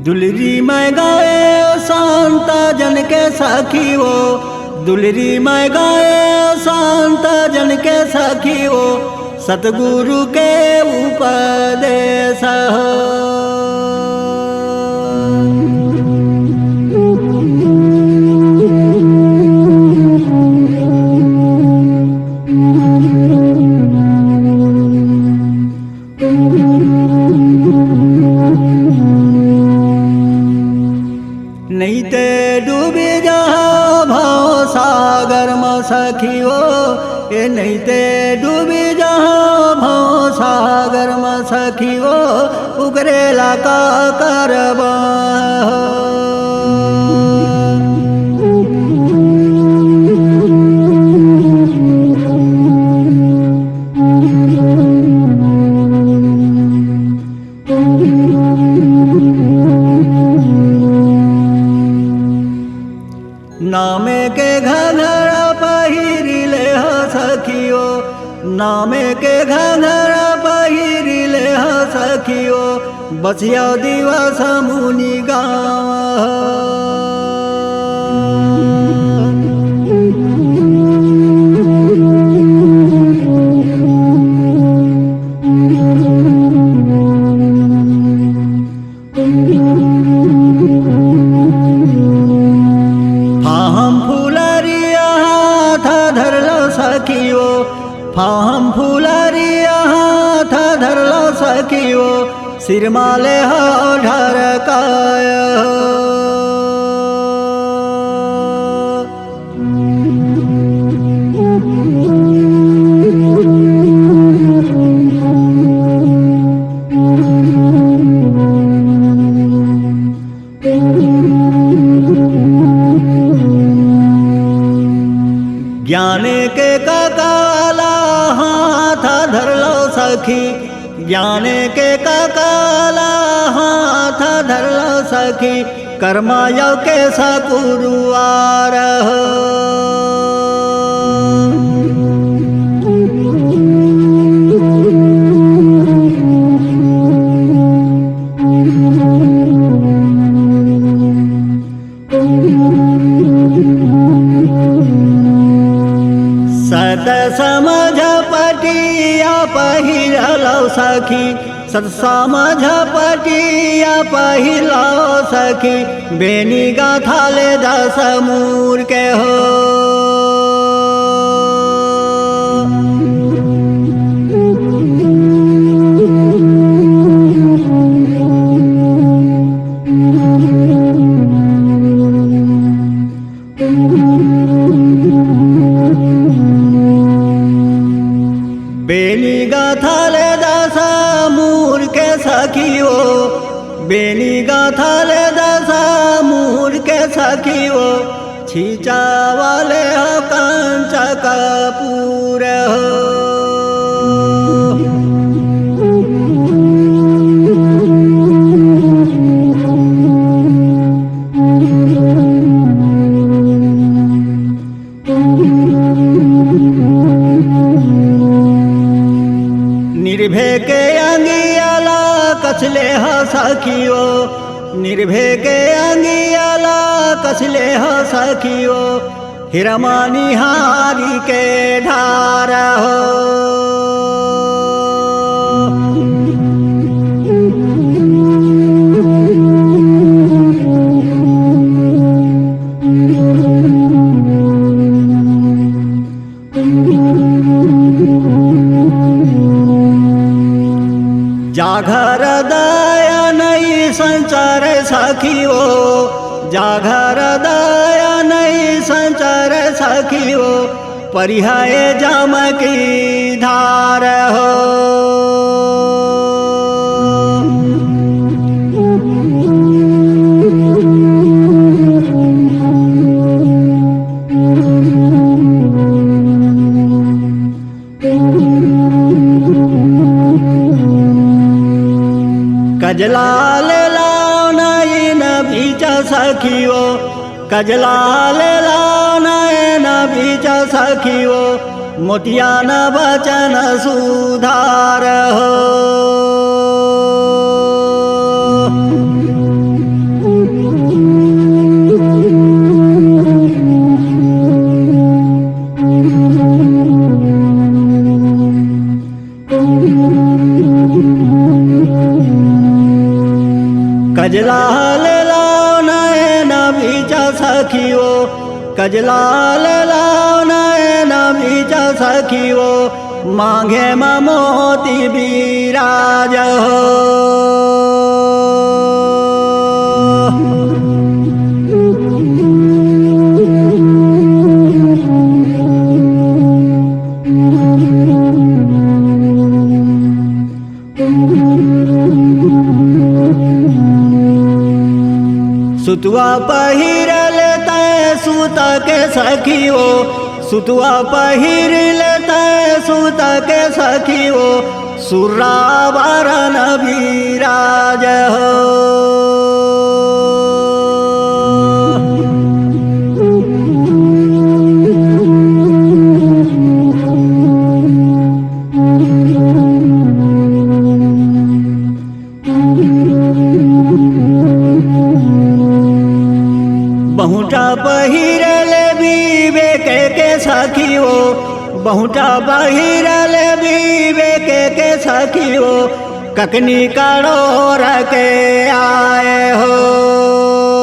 दुलरी मैं गाए शांत जन के सखी हो, दुलरी मैं गाए शांत जन के सखी हो, सतगुरु के उपदेश हो। नहीं ते डूबी जा भाव सागर में सखी हो, ए नहीं ते डूबी जा भाव सागर में सखी हो, उगरेला का करबा नामे के घघरा पहिरिले हो सखियो, नामे के घघरा पहिरिले हो सखियो, बसिया दिवस मुनि गाँव। फाहम फुलरिया हाथ धरलो सखियो, सिरमाले हो ढरकाय ज्ञाने के काकाला हाथ धरलो सखी, ज्ञाने के काकाला हाथ धरलो सखी, कर्मायो के सकुरुआर हो। सत समझ पटिया पहिरलो सखी, सत समझ पटिया पहिरलो सखी, बेनी गाथा ले दस मूर के हो। बेनी गाथा ले दस मूर के सखियो, बेनी गाथा ले दस मूर के सखियो, छीचा वाले हो कंच कपूर हो। निर्भय के अंगियाला कसले हो सखियो, निर्भय के अंगियाला कसले हो सखियो, हिरमानी हारी के ढार हो। जाघर दया नहीं संचार सखियो, जाघर दया नहीं संचार सखियो, परिहाय जाम की धार हो। कजला ले लाओ नहीं न बीच सखियो, कजला ले लाओ नहीं न बीच सखियो, मोतिया न बचन सुधार हो। कजलाल लाव नयन बीच सखियो कजलाल लाव नयन बीच सखियो मांगे मोती बिराज हो सुतुआ पहिर लेते सूत के सखियो सुतुआ पहिर लेते सूत के सखियो सुरावरन बिराज हो बहुटा पहिरले विवेक के सखियो बहुटा पहिरले विवेक के सखियो ककनी करोर के आए हो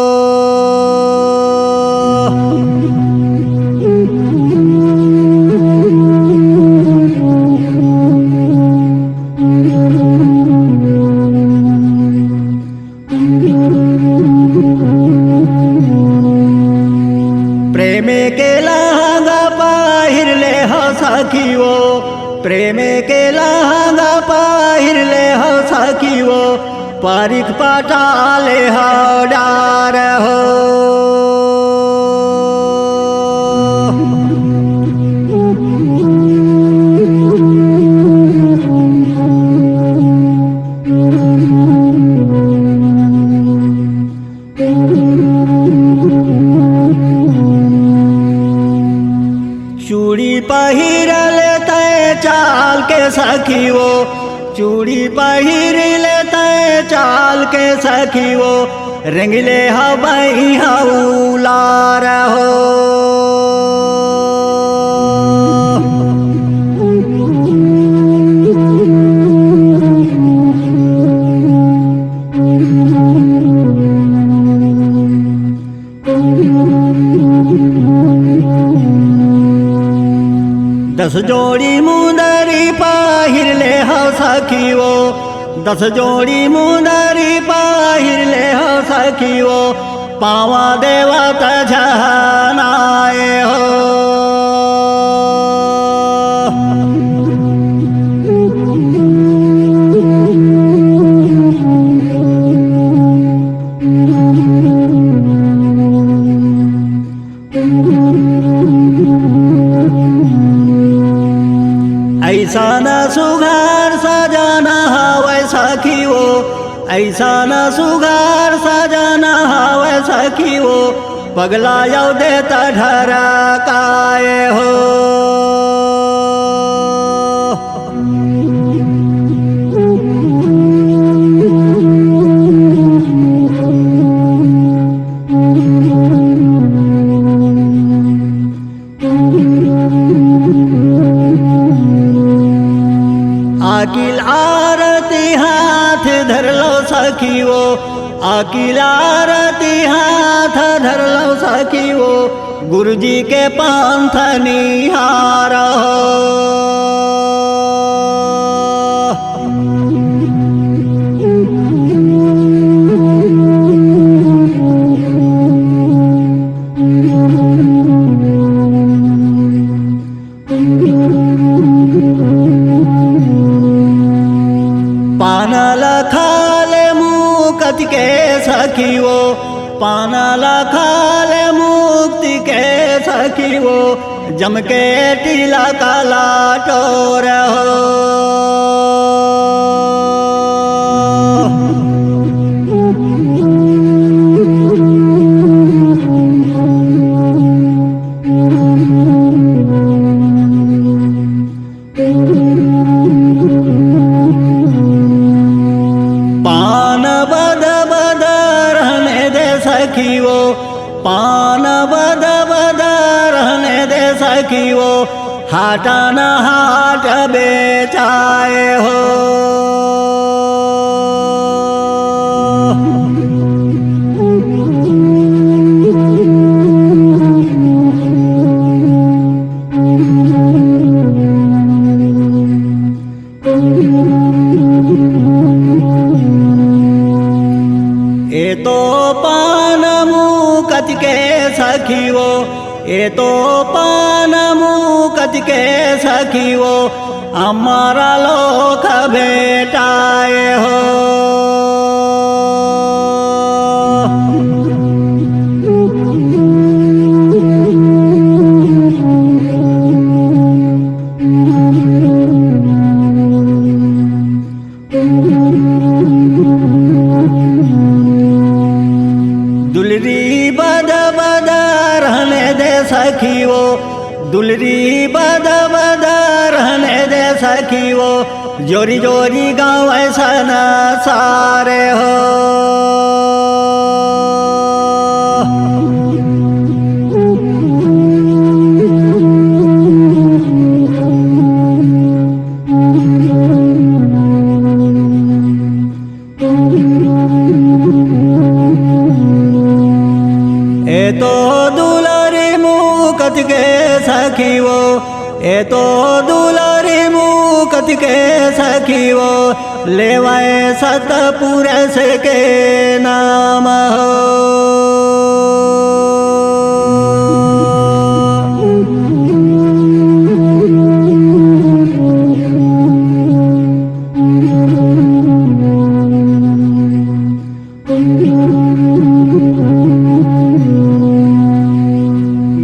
प्रेम के लहंगा पहिर ले हो सखियो प्रेम के लहंगा पहिर ले हो सखियो परिक पटाले हो डार हो चूड़ी पहिर लेते चाल के सखियो चूड़ी पहिर लेते चाल के सखियो रंगले हवई हौलार हो दस जोड़ी मुंदरी पहिर ले हो सखियो दस जोड़ी मुंदरी पहिर ले हो सखियो पावा देवत झनाए हो ऐसा न सुघर सजना हवै सखियो ऐसा न सुघर सजना हवै सखियो पगला यौ देता ढरकाए हो आकिल आरती हाथ धरलो सखियो आकिल आरती हाथ धरलो सखियो गुरुजी के पंथ निहार हो पानल खाले मुक्ति के सखियो पानल खाले मुक्ति के सखियो जम के टीला काला टोर हो पान बद बद रहने दे सखियो पान बद बद रहने दे सखियो हाटा न हाट बेचाए हो तो पान मूकत के सखियो तो पान मूकत के सखियो हमारा लोक भेटाए हो। दुलरी बद बद रहने दे सखियो दुलरी बद बद रहने दे सखियो जोरी जोरी गाँव ऐसा न सारे हो। तो दुलारी मूकत के सखियो तो दुलारी मूकत के सखियो लेवाए सतपुरुष के नाम हो।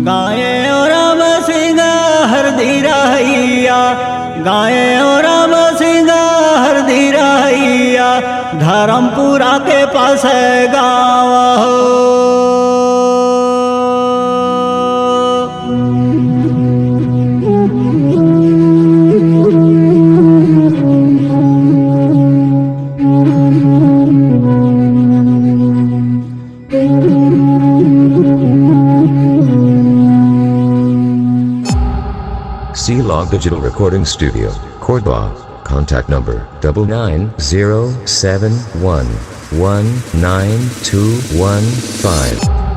गाए और राम सिंह हरदी रहिया धर्मपुरा के पास गाँव हो। C-Log Digital Recording Studio, Cordoba. Contact number 9907119215.